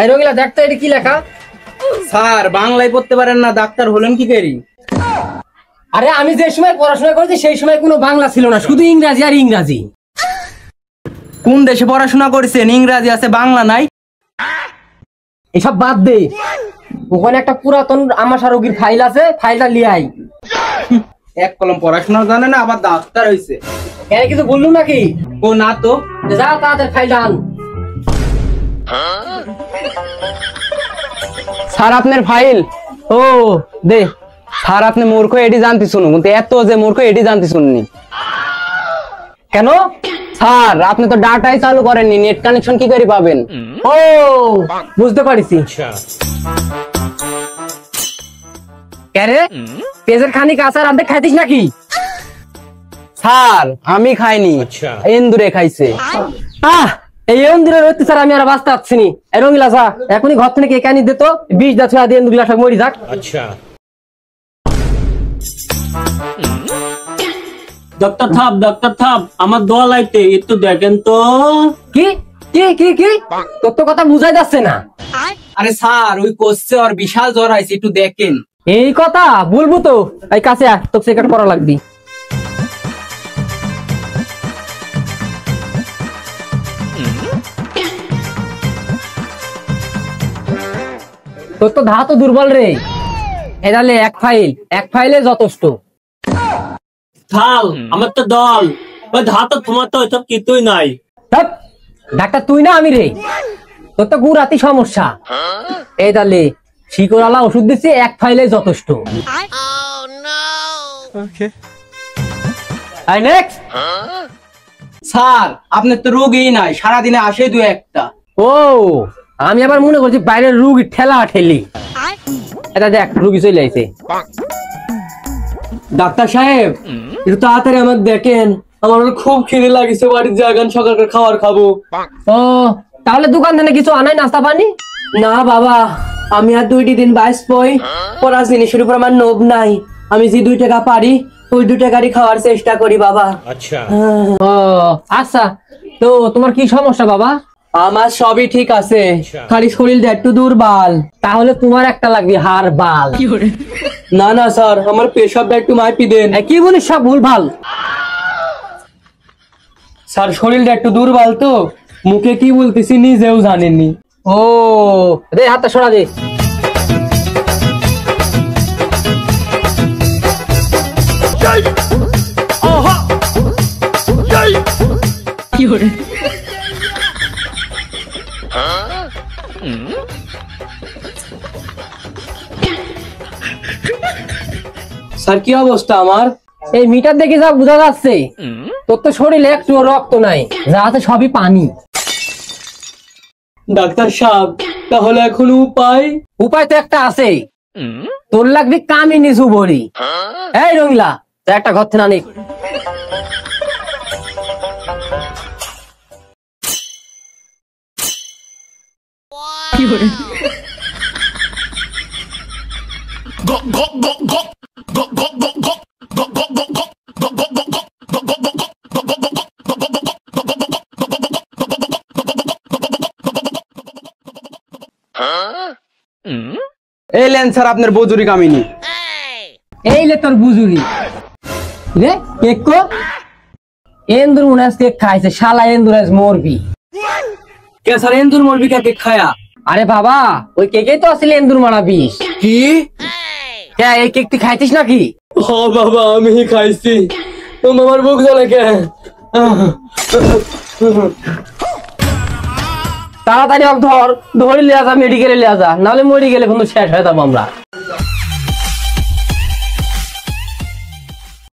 এই রঙিলা দেখতো এটা কি লেখা? স্যার বাংলায় পড়তে পারেন না, ডাক্তার হলেন কি করি? আরে আমি যে সময় পড়াশোনা করেছি সেই সময় কোনো বাংলা ছিল না, শুধু ইংরাজি আর ইংরাজি। কোন দেশে পড়াশোনা করেছেন? ইংরাজি আছে, বাংলা নাই। এসব বাদ দে, ওখানে একটা পুরাতন আমাশা রোগীর ফাইল আছে, ফাইলটা নিয়ে আই। এক কলম পড়াশোনা জানে না, আবার ডাক্তার হইছে। এর কিছু বললু নাকি? ও না তো। যা তাড়াতাড়ি ফাইলটা আন। স্যার আপনার ফাইল। ও দে স্যার, আপনি মূর্খ এটি জানতে শুনুন, কিন্তু এত যে মূর্খ এটি জানতে শুনুনি কেন? স্যার আপনি তো ডাটাই চালু করেননি, নেট কানেকশন কি করে পাবেন? ও বুঝতে পারিছি। কেরে পেজের খানিক আচার আর্ধেক খাইতিস নাকি? স্যার আমি খাইনি, এন্দুরে খাইছে। এই এন্দুরের অত্যাচার আমি আর বাঁচতে পারছি নি। এই রঙিলা যা এখনই ঘর থেকে কেকানি দে তো, 20 দা ছুঁয়া দিয়ে এন্দুরগুলা সব মরি যাক। আচ্ছা ডাক্তার থাপ আমার দোয়া লাইতে একটু দেখেন তো। কি কি কি কি তোর তো কথা বুঝাই যাচ্ছে না। আরে স্যার ওই কোষে আর বিশাল জ্বর আইছে, একটু দেখেন। এই কথা বলবো তো, এই কাছে আয়, তোকে চেক করা লাগবি। তোর তো ধাত দুর্বল রে। এদালে এক ফাইলে যথেষ্ট। থাল আমার তো দল, ওই ধাত তোমার তো ওইসব কিছুই নাই। ডাক্তার তুই না আমি রে, তোর তো গুড়াতি সমস্যা। এই তাহলে শিকড়ালা ওষুধ দিচ্ছি, এক ফাইলে যথেষ্ট। স্যার আপনার তো রোগই নাই, সারাদিনে আসে দু একটা। ও আমি আবার মনে করছি বাইরের রুগী ঠেলা ঠেলি। এটা দেখ রুগী চলে আইছে। ডাক্তার সাহেব একটু তাড়াতাড়ি আমাকে দেখেন, আমার খুব খিদে লাগিছে, বাড়ির জায়গান সকালকার খাবার খাবো। ও তাহলে দোকান থেকে কিছু আনাই নাস্তা পানি? না বাবা, আমি আর 2 দিন বাইস পই, পড়ার জিনিসের উপর আমার নোব নাই। আমি যে 2 টাকা পারি ওই 2 টাকারই খাওয়ার চেষ্টা করি বাবা। আচ্ছা ও আচ্ছা, তো তোমার কি সমস্যা বাবা? আমার সবই ঠিক আছে, খালি শরীরটা একটু দুর্বল। তাহলে তোমার একটা লাগবে হার বাল। না না স্যার, আমার পেশাবটা একটু মাপি দেন। কি বলিস সব ভুল ভাল। স্যার শরীরটা একটু দুর্বল তো, মুখে কি বলতেছি নিজেও জানেননি। ও দে হাতটা সরা দে। স্যার কি অবস্থা আমার? এই মিটার দেখে যা বোঝা যাচ্ছে তোর তো শরীরে একটু রক্ত নাই, যা আছে সবই পানি। ডাক্তার সাহেব তাহলে এখন উপায়? উপায় তো একটা আছে, তোর লাগবে কামিনী সুবরি। এই রঙিলা একটা ঘর থেকে আনি। এলেন স্যার আপনার বজুরি কামিনী। এই লে তোর বুজুরি রে কেক কো। এন্দুর মনে আজকে খাইছে, শালা এন্দুর আজ মরবি। কে স্যার এন্দুর মরবি কে খায়া? আরে বাবা ওই কেকেই তো আসলে এন্দুর মারা বিষ। কি? হ্যাঁ এই কেক তুই খাইছিস নাকি? ও বাবা আমি খাইছি। আমার বুক জ্বলে কে? তাড়াতাড়ি ধর, ধরে লিয়া যা, মেডিকেলে লিয়া যা, নাহলে মরে গেলে কিন্তু শেষ হয়ে যাবো আমরা।